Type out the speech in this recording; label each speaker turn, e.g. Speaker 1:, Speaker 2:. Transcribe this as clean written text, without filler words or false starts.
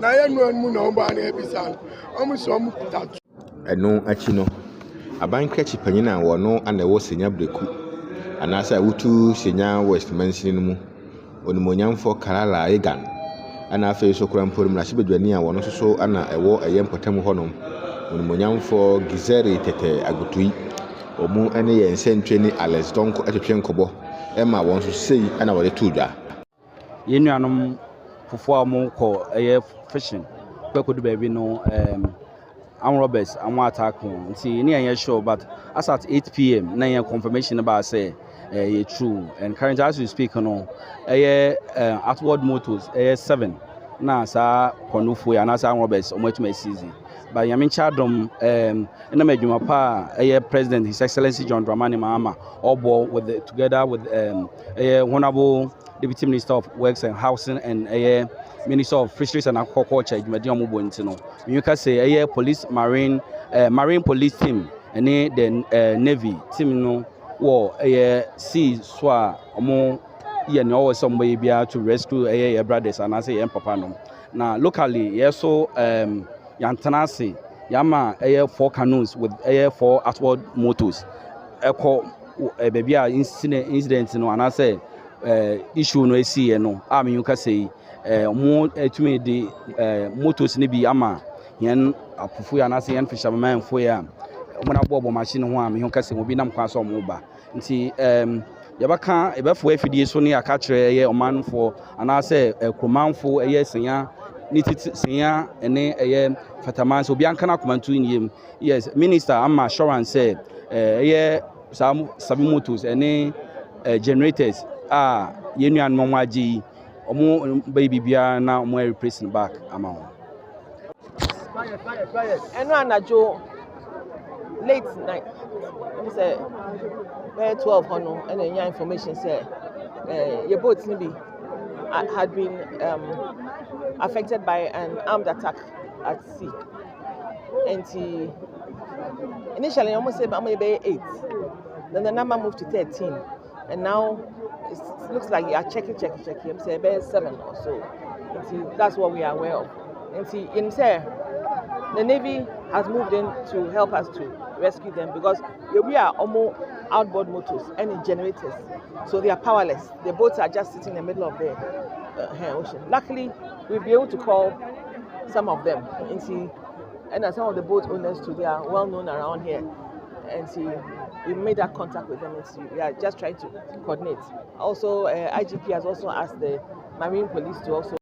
Speaker 1: na ye no mu na omba na ebisa omu so omu tatu
Speaker 2: eno achi no aban krechi panyina wo no ana wo senya breku anasa wutu senya west mansin mu onimonyamfo Kalala Egan ana afa so kura mporim na sibedwani a wo no so ana ewo eyempotam honom onimonyamfo Gizeri tete agutui omu ene ye nsentwe ni Alex Donko atwetwe nkobo ema won so sei ana wo de tudwa
Speaker 3: yenuanom fofo amu ko fishing kwekodu baby no am robbers am attack on nti ni yen sure but as at 8 p.m. na yen confirmation about say true and currently as we speak no Outboard motors 7 na sa konufo ya na sa robbers omatuma season but yamin chadom na madwuma pa president His Excellency John Dramani Mahama obo with together with honorable Deputy Minister of Works and Housing and Minister of Fisheries and Aquaculture Jumadi Omubo ntino you can say police marine police team and the navy team no wo sea so omo ye no always somebody be to rescue your brothers and I say papa no na locally so yantanase yama 4 canoes with 4 outboard motors echo baby incident no and I say issue no see no am you can say mo etumi de motors ni bi ama yen apufu ya na say yen fisherman fo ya mo na bobo machine ho am you can say obi nam kwa so mo ba nti yabaka ebefo afidie so ne aka kire omanfo ana say kromanfo senya ni titi senya ene fataman so obi anka na komantu ni yes minister ama assurance say some motors ene generators yenuan mo agi omo baby bia na omo replacing back amount
Speaker 4: eno anajo late night we say 12 hono and any information say your boats had been affected by an armed attack at sea and initially almost said maybe 8 then the number moved to 13 and now it looks like you are checking. I'm saying about 7 or so. And see, that's what we are aware of. And see, the Navy has moved in to help us to rescue them because we are almost outboard motors and generators, so they are powerless. The boats are just sitting in the middle of the ocean. Luckily, we'll be able to call some of them and see, and some of the boat owners too. They are well known around here, and see. We made that contact with them and see, we are just trying to coordinate. Also, IGP has also asked the Marine Police to also